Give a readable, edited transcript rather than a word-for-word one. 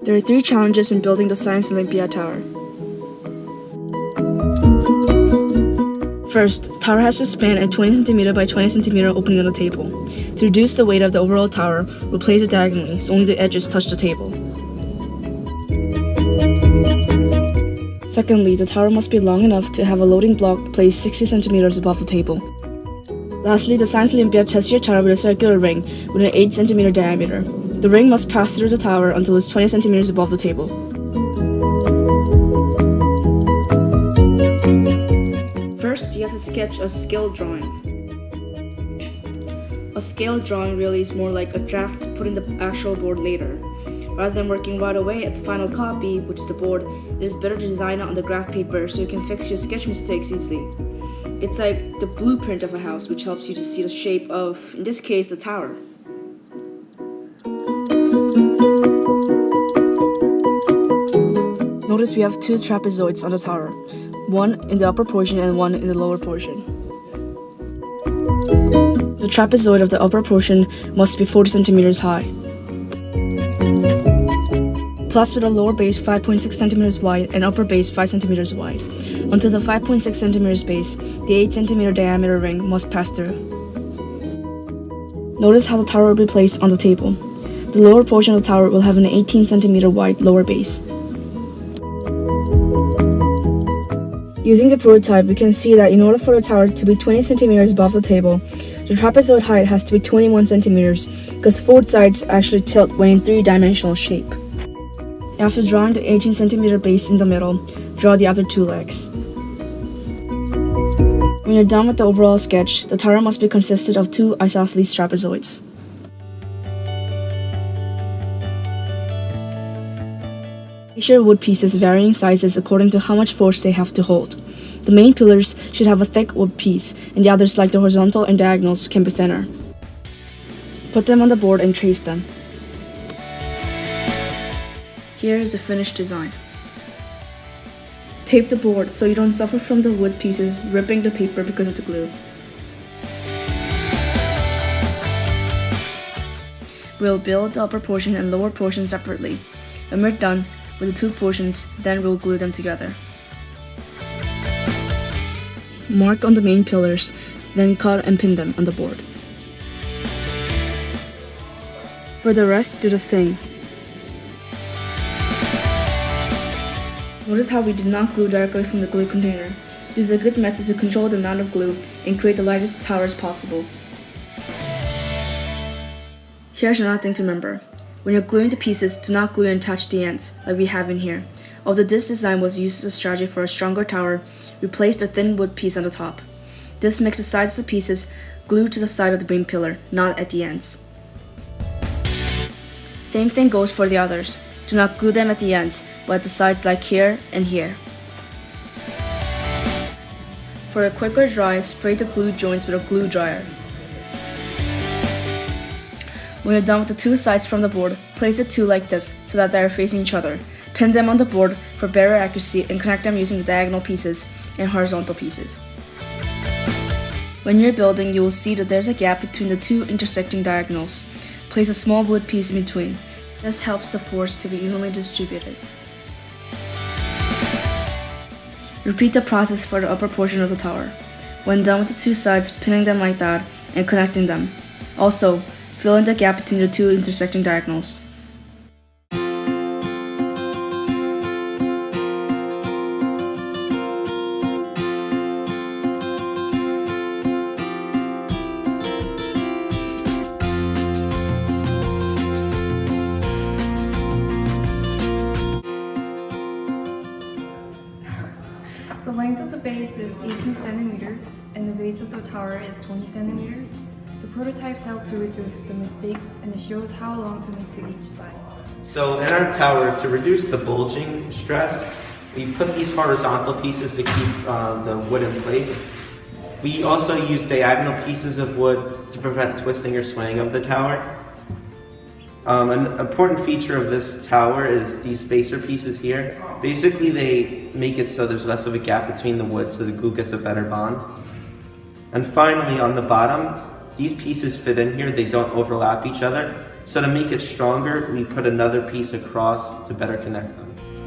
There are 3 challenges in building the Science Olympiad Tower. First, the tower has to span a 20 cm by 20 cm opening on the table. To reduce the weight of the overall tower, we'll place it diagonally so only the edges touch the table. Secondly, the tower must be long enough to have a loading block placed 60 cm above the table. Lastly, the Science Olympiad tests your tower with a circular ring with an 8 cm diameter. The ring must pass through the tower until it's 20 cm above the table. First, you have to sketch a scale drawing. A scale drawing really is more like a draft put in the actual board later. Rather than working right away at the final copy, which is the board, it is better to design it on the graph paper so you can fix your sketch mistakes easily. It's like the blueprint of a house, which helps you to see the shape of, in this case, the tower. Notice we have 2 trapezoids on the tower, one in the upper portion and one in the lower portion. The trapezoid of the upper portion must be 40 centimeters high. Plus with a lower base 5.6 centimeters wide and upper base 5 centimeters wide. Until the 5.6 centimeters base, the 8 centimeter diameter ring must pass through. Notice how the tower will be placed on the table. The lower portion of the tower will have an 18 centimeter wide lower base. Using the prototype, we can see that in order for the tower to be 20 centimeters above the table, the trapezoid height has to be 21 centimeters because 4 sides actually tilt when in 3-dimensional shape. After drawing the 18 centimeter base in the middle, draw the other 2 legs. When you're done with the overall sketch, the tower must be consisted of 2 isosceles trapezoids. Measure wood pieces varying sizes according to how much force they have to hold. The main pillars should have a thick wood piece, and the others like the horizontal and diagonals can be thinner. Put them on the board and trace them. Here is the finished design. Tape the board so you don't suffer from the wood pieces ripping the paper because of the glue. We'll build the upper portion and lower portion separately. When we're done with the 2 portions, then we'll glue them together. Mark on the main pillars, then cut and pin them on the board. For the rest, do the same. Notice how we did not glue directly from the glue container. This is a good method to control the amount of glue and create the lightest tower as possible. Here's another thing to remember. When you're gluing the pieces, do not glue and attach the ends, like we have in here. Although this design was used as a strategy for a stronger tower, we placed a thin wood piece on the top. This makes the sides of the pieces glue to the side of the main pillar, not at the ends. Same thing goes for the others. Do not glue them at the ends, but at the sides like here and here. For a quicker dry, spray the glue joints with a glue dryer. When you're done with the 2 sides from the board, place the 2 like this so that they are facing each other. Pin them on the board for better accuracy and connect them using the diagonal pieces and horizontal pieces. When you're building, you will see that there's a gap between the 2 intersecting diagonals. Place a small wood piece in between. This helps the force to be evenly distributed. Repeat the process for the upper portion of the tower. When done with the 2 sides, pinning them like that and connecting them. Also, fill in the gap between the 2 intersecting diagonals. The length of the base is 18 centimeters and the base of the tower is 20 centimeters. The prototypes help to reduce the mistakes and it shows how long to make to each side. So in our tower, to reduce the bulging stress, we put these horizontal pieces to keep the wood in place. We also use diagonal pieces of wood to prevent twisting or swaying of the tower. An important feature of this tower is these spacer pieces here. Basically, they make it so there's less of a gap between the wood so the glue gets a better bond. And finally, on the bottom, these pieces fit in here, they don't overlap each other. So to make it stronger, we put another piece across to better connect them.